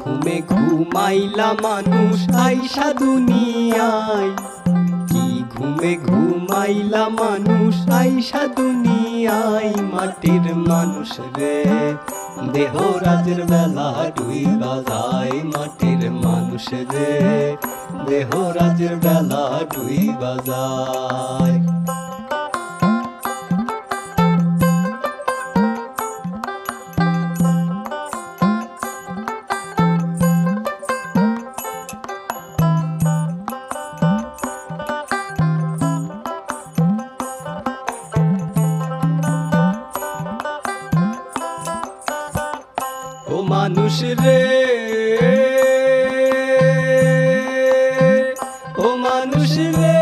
ঘুমে ঘুমাইলা মানুষ আইসা দুনিয়ায়, কি ঘুমে ঘুমাইলা মানুষ আইসা দুনিয়ায়। মাটির মানুষ রে দেহ রাজের বেলা ডুইবা যায়, মাটির মানুষ রে দেহ রাজের বেলা ডুইবা যায়। ও মানুষ রে, ও মানুষ রে,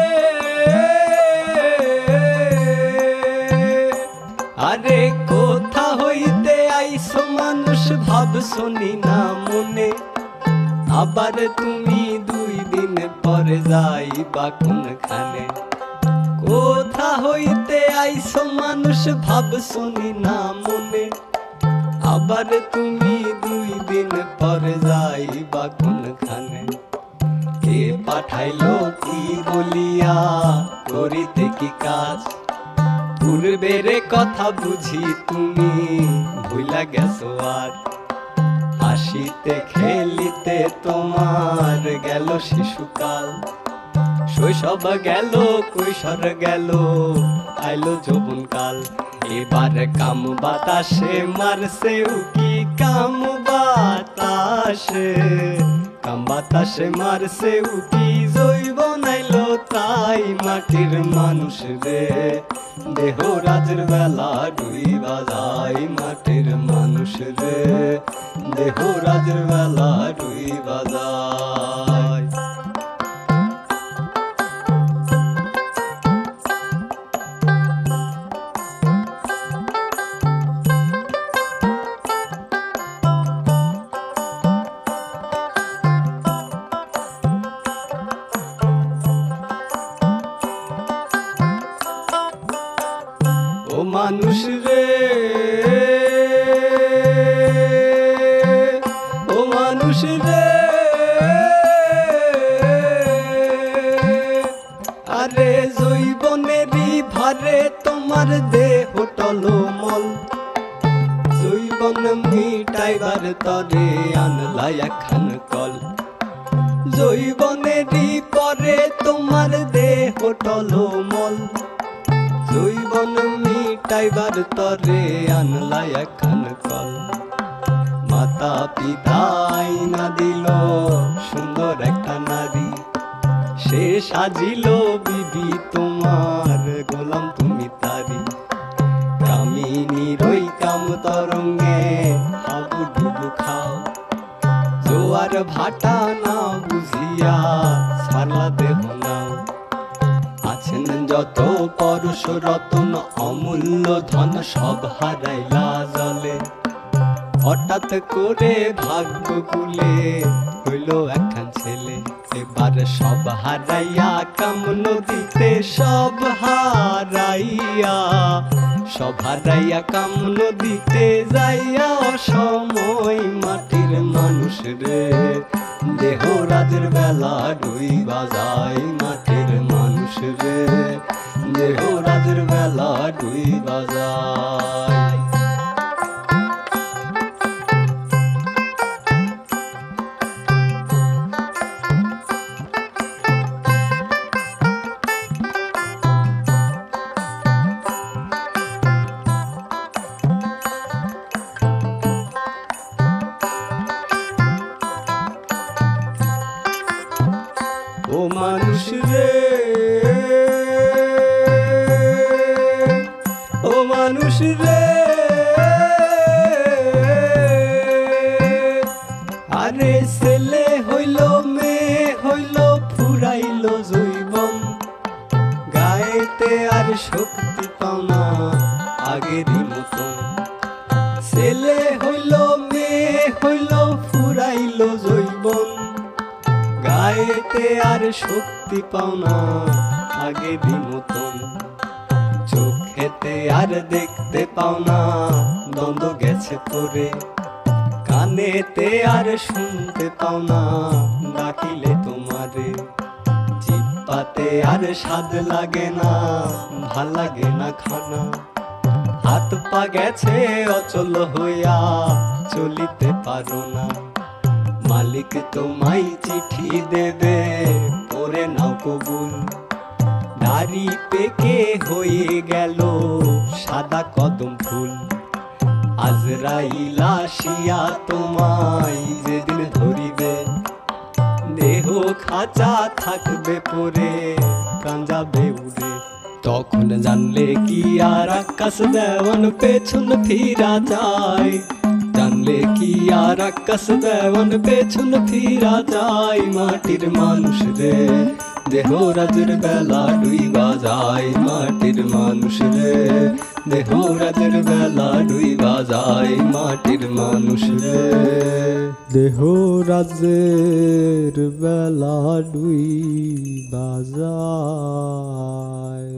আরে কোথা হইতে আইছো মানুষ ভাবছো নি না মনে, আবার তুমি 2 দিন পরে যাইবা কোনখানে। কোথা হইতে আইছো মানুষ ভাবছো নি না মনে, আবার তুমি 2 দিন পরে যাইবা কোনখানে। কে পাঠাইলো কি বলিয়া করিতে কি কাজ, পূর্বের কথা বুঝি তুমি ভুলা গেছো আজ। হাসিতে খেলিতে তোমার গেল শিশুকাল, শৈশব গেল কৈশোর গেল আইলো যৌবনকাল। এবার কাম বাতাসে মারছে উকি, কাম বাতাসে, কাম বাতাসে মারছে উকি, জৈবন আইলো তাই। মাটির মানুষ রে দেহ রাজের বেলা ডুইবা যায়, মাটির মানুষ রে দেহ রাজের বেলা ডুইবা যায়। ও মানুষ রে, ও মানুষ রে, আরে জৈবনেরই ভারে তোমার দেহ টলমল, জৈবন মিটাইবার তরে আনলা একখান কল। জৈবনেরই পরে তোমার দেহ টলমল, জৈবন মিটাইবার তরে আনলা একখান কল। মাতা পিতাই না দিল সুন্দর একটা নারী, সে সাজিল বিবি তোমার গোলাম তুমি তারি। কামিনীর ওই কাম তরঙ্গে হাবুডুবু খাও, জোয়ার ভাটা না বুঝিয়া সারলা দেহ নাও। আছেন যত পরশ রতন অমূল্য ধন সব হারাইলা জলে, হঠাৎ করে ভাগ্য কুলে হইল একখান ছেলে। এবার সব হারাইয়া কাম নদীতে, সব হারাইয়া, সব হারাইয়া কাম নদীতে যাইয়া অসময়। মাটির মানুষ রে দেহ রাজের বেলা ডুইবা যায়, মাটির মানুষ রে দেহ রাজের বেলা ডুইবা যায়। ও মানুষ রে, ও মানুষ রে, আরে ছেলে হইল মেয়ে হইল ফুরাইল জৈবন, গায়েতে আর শক্তি পাও না আগেরই মতন। ছেলে হইল মেয়ে হইল ফুরাইল জৈবন, গায়েতে আর শক্তি পাও না আগেরই মতন। চোখেতে আর দেখতে পাও না দ্বন্দ্ব গেছে পরে, কানেতে আর শুনতে পাও না ডাকিলে তোমারে, জিহ্বাতে আর স্বাদ লাগে না, ভাল লাগে না খানা। হাত পা গেছে অচল হইয়া চলিতে পারো না, মালিক তোমায় চিঠি দেবে পড়ে নাও কবুল। দাড়ি পেকে হয়ে গেল সাদা কদম ফুল, আজরাইল আসিয়া তোমায় যেদিন ধরিবে, দেহ খাঁচা থাকবে পরে প্রাণ যাবে উড়ে। তখন জানলে কি আর আকাশ দেওয়ান পেছন ফিরা যায়, জানলে কি আর আকাশ দেওয়ান পেছন ফিরা যায়। মাটির মানুষ রে দেহ রাজের বেলা ডুইবা যায়, মাটির মানুষ রে দেহ রাজের বেলা ডুইবা যায়, মাটির মানুষ রে দেহ রাজের বেলা ডুইবা যায়।